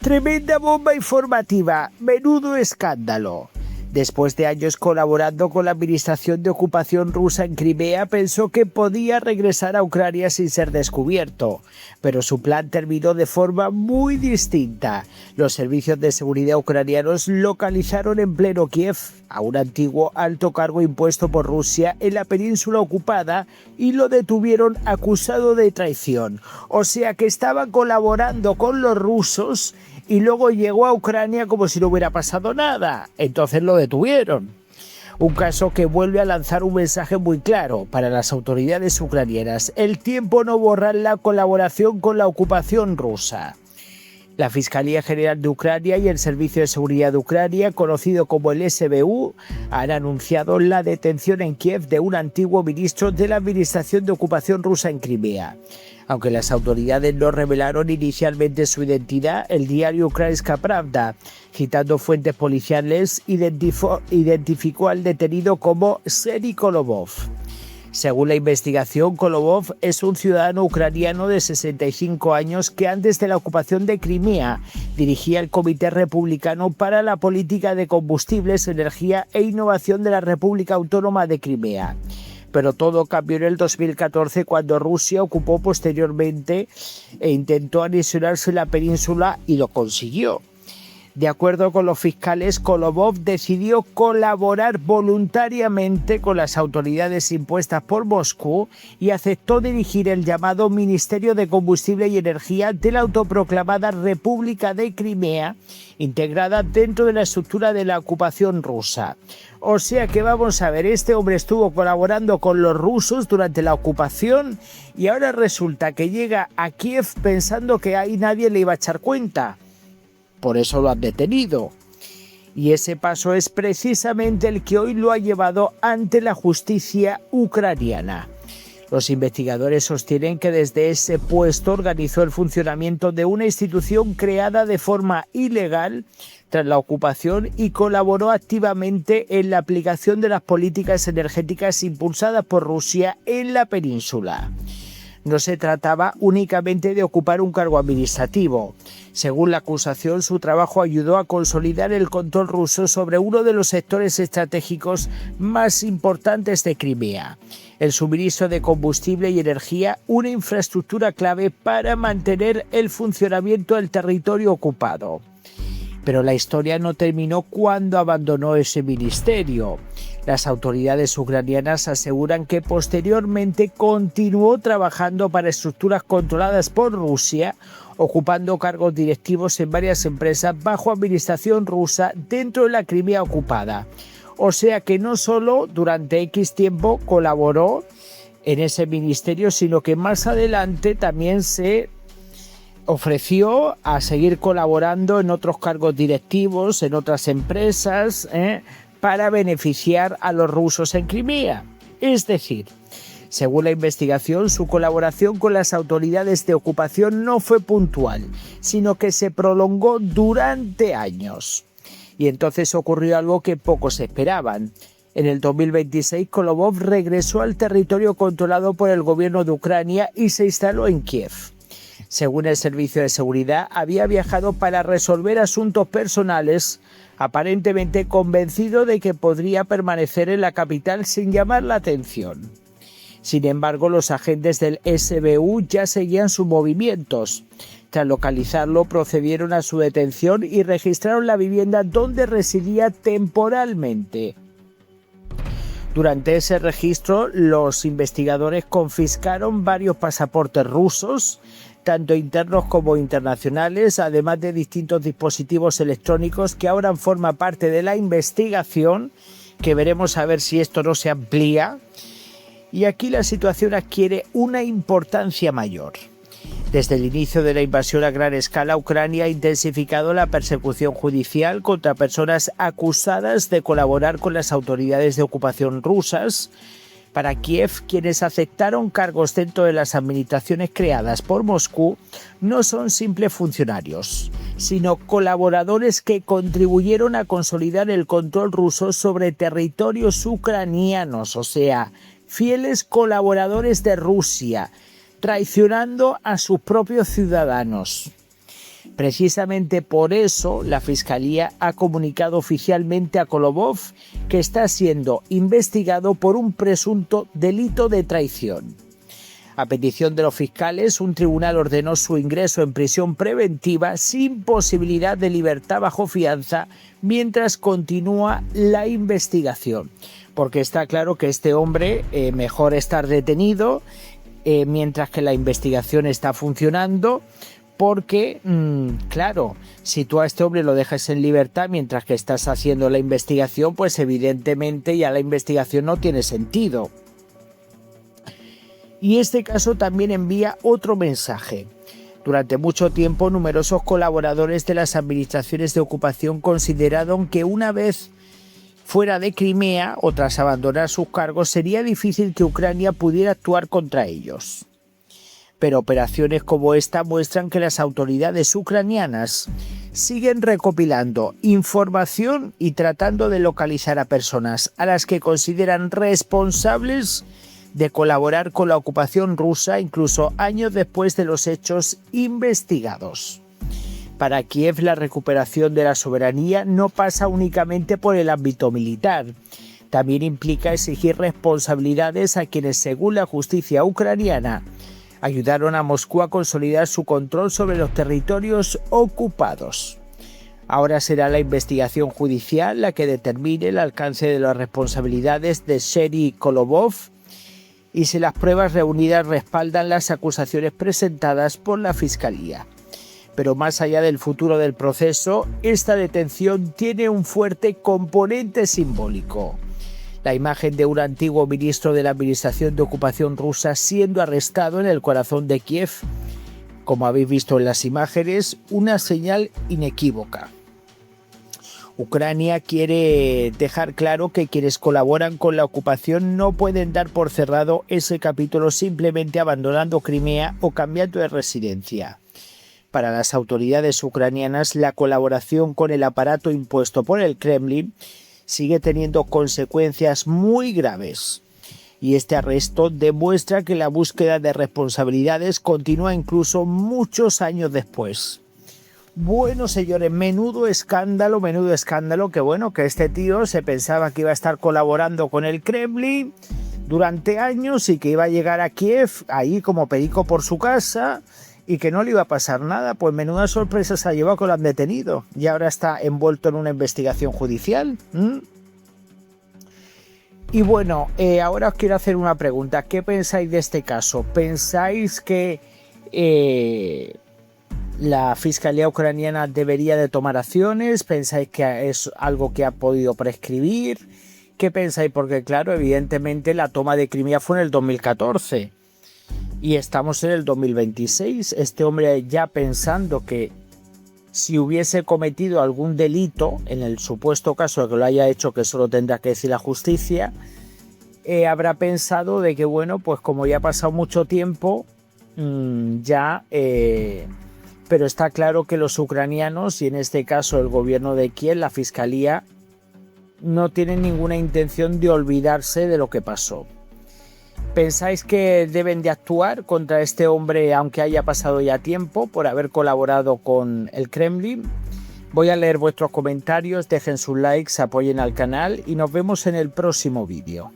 Tremenda bomba informativa, menudo escándalo. Después de años colaborando con la administración de ocupación rusa en Crimea, pensó que podía regresar a Ucrania sin ser descubierto, pero su plan terminó de forma muy distinta. Los servicios de seguridad ucranianos localizaron en pleno Kiev a un antiguo alto cargo impuesto por Rusia en la península ocupada y lo detuvieron acusado de traición. O sea que estaba colaborando con los rusos y luego llegó a Ucrania como si no hubiera pasado nada. Entonces lo detuvieron. Un caso que vuelve a lanzar un mensaje muy claro para las autoridades ucranianas. El tiempo no borra la colaboración con la ocupación rusa. La Fiscalía General de Ucrania y el Servicio de Seguridad de Ucrania, conocido como el SBU, han anunciado la detención en Kiev de un antiguo ministro de la Administración de Ocupación Rusa en Crimea. Aunque las autoridades no revelaron inicialmente su identidad, el diario Ukrainska Pravda, citando fuentes policiales, identificó al detenido como Serhiy Kolovov. Según la investigación, Kolovov es un ciudadano ucraniano de 65 años que antes de la ocupación de Crimea dirigía el Comité Republicano para la Política de Combustibles, Energía e Innovación de la República Autónoma de Crimea. Pero todo cambió en el 2014 cuando Rusia ocupó posteriormente e intentó anexionarse la península y lo consiguió. De acuerdo con los fiscales, Kolovov decidió colaborar voluntariamente con las autoridades impuestas por Moscú y aceptó dirigir el llamado Ministerio de Combustible y Energía de la autoproclamada República de Crimea, integrada dentro de la estructura de la ocupación rusa. O sea que vamos a ver, este hombre estuvo colaborando con los rusos durante la ocupación y ahora resulta que llega a Kiev pensando que ahí nadie le iba a echar cuenta. Por eso lo han detenido. Y ese paso es precisamente el que hoy lo ha llevado ante la justicia ucraniana. Los investigadores sostienen que desde ese puesto organizó el funcionamiento de una institución creada de forma ilegal tras la ocupación y colaboró activamente en la aplicación de las políticas energéticas impulsadas por Rusia en la península. No se trataba únicamente de ocupar un cargo administrativo. Según la acusación, su trabajo ayudó a consolidar el control ruso sobre uno de los sectores estratégicos más importantes de Crimea, el suministro de combustible y energía, una infraestructura clave para mantener el funcionamiento del territorio ocupado. Pero la historia no terminó cuando abandonó ese ministerio. Las autoridades ucranianas aseguran que posteriormente continuó trabajando para estructuras controladas por Rusia, ocupando cargos directivos en varias empresas bajo administración rusa dentro de la Crimea ocupada. O sea que no solo durante X tiempo colaboró en ese ministerio, sino que más adelante también se ofreció a seguir colaborando en otros cargos directivos, en otras empresas, para beneficiar a los rusos en Crimea. Es decir, según la investigación, su colaboración con las autoridades de ocupación no fue puntual, sino que se prolongó durante años. Y entonces ocurrió algo que pocos esperaban. En el 2026, Kolovov regresó al territorio controlado por el gobierno de Ucrania y se instaló en Kiev. Según el Servicio de Seguridad, había viajado para resolver asuntos personales, aparentemente convencido de que podría permanecer en la capital sin llamar la atención. Sin embargo, los agentes del SBU ya seguían sus movimientos. Tras localizarlo, procedieron a su detención y registraron la vivienda donde residía temporalmente. Durante ese registro, los investigadores confiscaron varios pasaportes rusos, tanto internos como internacionales, además de distintos dispositivos electrónicos que ahora forman parte de la investigación, que veremos a ver si esto no se amplía. Y aquí la situación adquiere una importancia mayor. Desde el inicio de la invasión a gran escala, Ucrania ha intensificado la persecución judicial contra personas acusadas de colaborar con las autoridades de ocupación rusas. Para Kiev, quienes aceptaron cargos dentro de las administraciones creadas por Moscú no son simples funcionarios, sino colaboradores que contribuyeron a consolidar el control ruso sobre territorios ucranianos, o sea, fieles colaboradores de Rusia, traicionando a sus propios ciudadanos. Precisamente por eso la Fiscalía ha comunicado oficialmente a Kolovov que está siendo investigado por un presunto delito de traición. A petición de los fiscales, un tribunal ordenó su ingreso en prisión preventiva sin posibilidad de libertad bajo fianza mientras continúa la investigación. Porque está claro que este hombre mejor estar detenido mientras que la investigación está funcionando, porque, claro, si tú a este hombre lo dejas en libertad mientras que estás haciendo la investigación, pues evidentemente ya la investigación no tiene sentido. Y este caso también envía otro mensaje. Durante mucho tiempo, numerosos colaboradores de las administraciones de ocupación consideraron que una vez fuera de Crimea o tras abandonar sus cargos sería difícil que Ucrania pudiera actuar contra ellos. Pero operaciones como esta muestran que las autoridades ucranianas siguen recopilando información y tratando de localizar a personas a las que consideran responsables de colaborar con la ocupación rusa incluso años después de los hechos investigados. Para Kiev, la recuperación de la soberanía no pasa únicamente por el ámbito militar. También implica exigir responsabilidades a quienes, según la justicia ucraniana, ayudaron a Moscú a consolidar su control sobre los territorios ocupados. Ahora será la investigación judicial la que determine el alcance de las responsabilidades de Serhiy Kolovov y si las pruebas reunidas respaldan las acusaciones presentadas por la Fiscalía. Pero más allá del futuro del proceso, esta detención tiene un fuerte componente simbólico. La imagen de un antiguo ministro de la Administración de Ocupación rusa siendo arrestado en el corazón de Kiev, como habéis visto en las imágenes, una señal inequívoca. Ucrania quiere dejar claro que quienes colaboran con la ocupación no pueden dar por cerrado ese capítulo simplemente abandonando Crimea o cambiando de residencia. Para las autoridades ucranianas, la colaboración con el aparato impuesto por el Kremlin sigue teniendo consecuencias muy graves. Y este arresto demuestra que la búsqueda de responsabilidades continúa incluso muchos años después. Bueno, señores, menudo escándalo, que este tío se pensaba que iba a estar colaborando con el Kremlin durante años y que iba a llegar a Kiev ahí como perico por su casa y que no le iba a pasar nada. Pues menuda sorpresa se ha llevado que lo han detenido y ahora está envuelto en una investigación judicial. Y bueno, ahora os quiero hacer una pregunta. ¿Qué pensáis de este caso? ¿Pensáis que la Fiscalía ucraniana debería de tomar acciones? ¿Pensáis que es algo que ha podido prescribir? ¿Qué pensáis? Porque claro, evidentemente la toma de Crimea fue en el 2014 y estamos en el 2026. Este hombre ya pensando que si hubiese cometido algún delito, en el supuesto caso de que lo haya hecho, que solo tendrá que decir la justicia, habrá pensado de que bueno, pues como ya ha pasado mucho tiempo, pero está claro que los ucranianos, y en este caso el gobierno de Kiev, la Fiscalía, no tienen ninguna intención de olvidarse de lo que pasó. ¿Pensáis que deben de actuar contra este hombre aunque haya pasado ya tiempo por haber colaborado con el Kremlin? Voy a leer vuestros comentarios, dejen sus likes, apoyen al canal y nos vemos en el próximo vídeo.